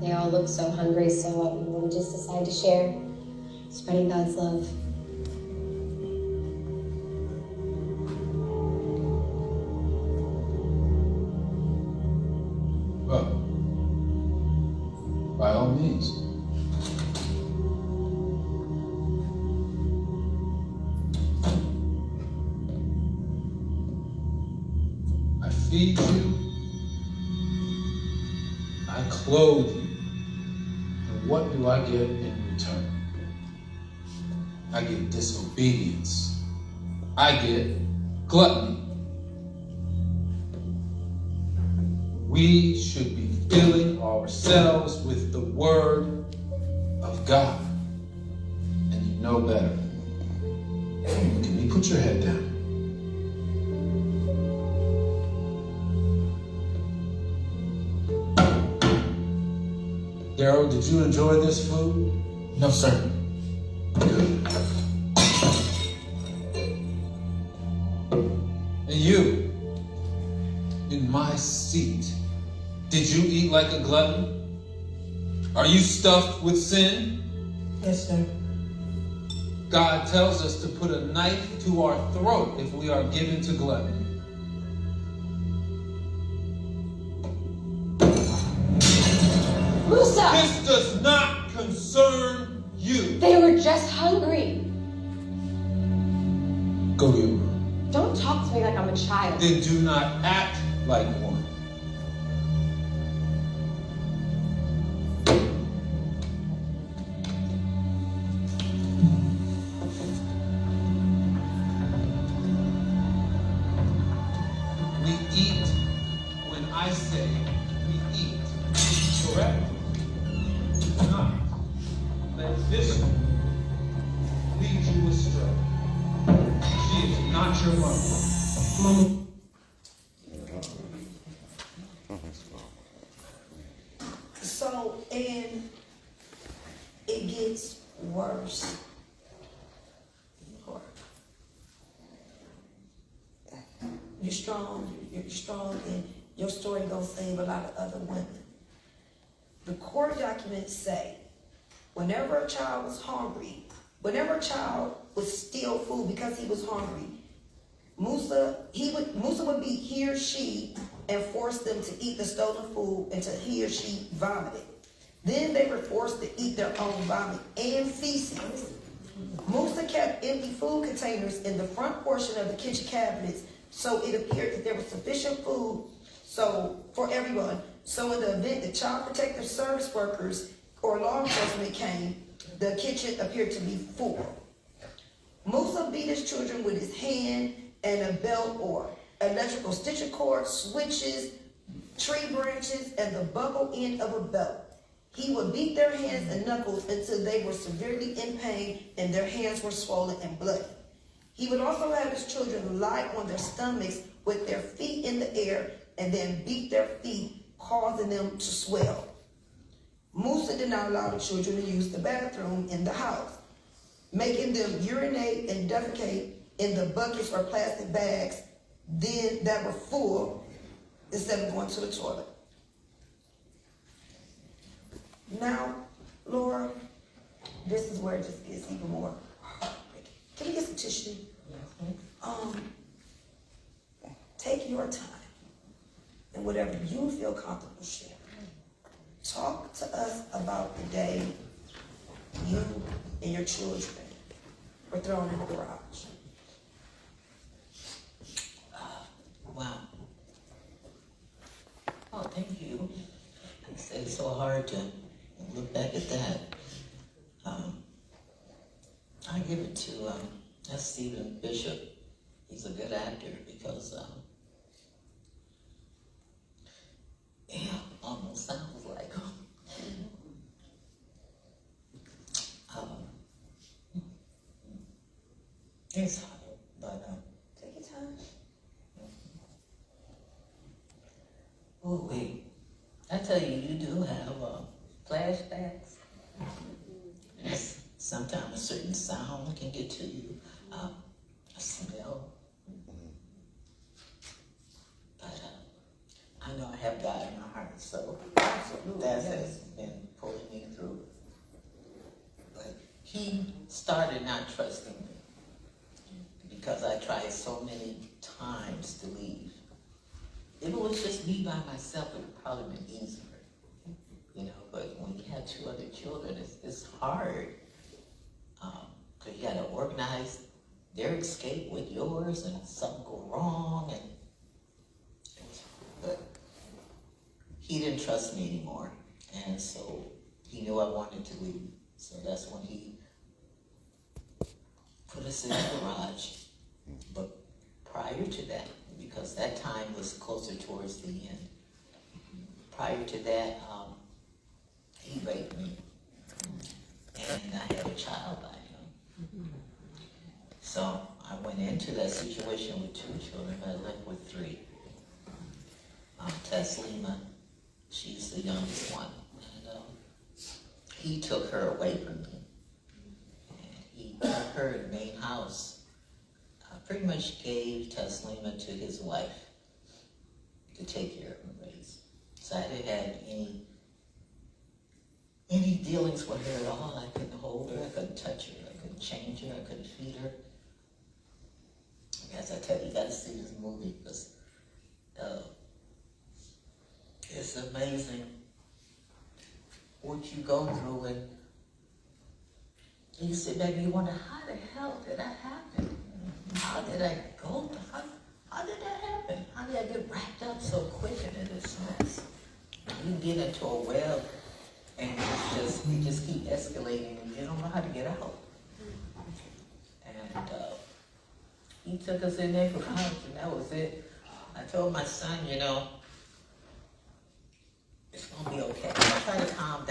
They all look so hungry, so we just decided to share, spreading God's love. Well, by all means. I feed you, I clothe you, and what do I get in return? I get disobedience. I get gluttony. We should be filling ourselves with the Word of God. And you know better. Can you put your head down? Daryl, did you enjoy this food? No, sir. Good. And you, in my seat, did you eat like a glutton? Are you stuffed with sin? Yes, sir. God tells us to put a knife to our throat if we are given to gluttony. Musa! This does not concern you. They were just hungry. Go to your room. Don't talk to me like I'm a child. Then do not act like one. We eat when I say we eat. Correct? Do not let this lead you astray. She is not your mother. Mommy. So, and it gets worse. You're strong, and your story gonna save a lot of other women. The court documents say, whenever a child was hungry, whenever a child would steal food because he was hungry, Musa would be he or she and force them to eat the stolen food until he or she vomited. Then they were forced to eat their own vomit and feces. Musa kept empty food containers in the front portion of the kitchen cabinets, so it appeared that there was sufficient food for everyone. So in the event that child protective service workers or law enforcement came, the kitchen appeared to be full. Musa beat his children with his hand and a belt or electrical stitching cord, switches, tree branches, and the buckle end of a belt. He would beat their hands and knuckles until they were severely in pain and their hands were swollen and bloody. He would also have his children lie on their stomachs with their feet in the air and then beat their feet, causing them to swell. Musa did not allow the children to use the bathroom in the house, making them urinate and defecate in the buckets or plastic bags that were full instead of going to the toilet. Now, Laura, this is where it just gets even more heartbreaking. Can we get some tissue? Take your time and whatever you feel comfortable sharing. Talk to us about the day you and your children were thrown in the garage. Wow. Oh, thank you. It's so hard to look back at that. I give it to that's Stephen Bishop. He's a good actor because yeah, almost sounds like him. It's hard, but Take your time. oh wait, I tell you, you do have flashbacks. Sometimes certain sound can get to you, a smell. But I know I have God in my heart, so that has been pulling me through. But he started not trusting me because I tried so many times to leave. If it was just me by myself, it would probably been easier. You know, but when you have 2 other children, it's hard. Because you got to organize their escape with yours, and something go wrong, and but he didn't trust me anymore, and so he knew I wanted to leave. So that's when he put us in the garage. But prior to that, because that time was closer towards the end, prior to that, he raped me, and I had a child by him. So I went into that situation with 2 children, but I left with 3. Taslima, she's the youngest one, and he took her away from me. And he put her in the main house. Pretty much gave Taslima to his wife to take care of and raise. So I didn't have any dealings with her at all. I couldn't hold her, I couldn't touch her, I couldn't change her, I couldn't feed her. As I tell you, you gotta see this movie because it's amazing what you go through, and you sit back and you wonder, how the hell did that happen? How did I go? How did that happen? How did I get wrapped up so quick into this mess? You get into a web, and you just keep escalating, and you don't know how to get out. And he took us in there for college, and that was it. I told my son, you know, it's gonna be okay. I try to calm down.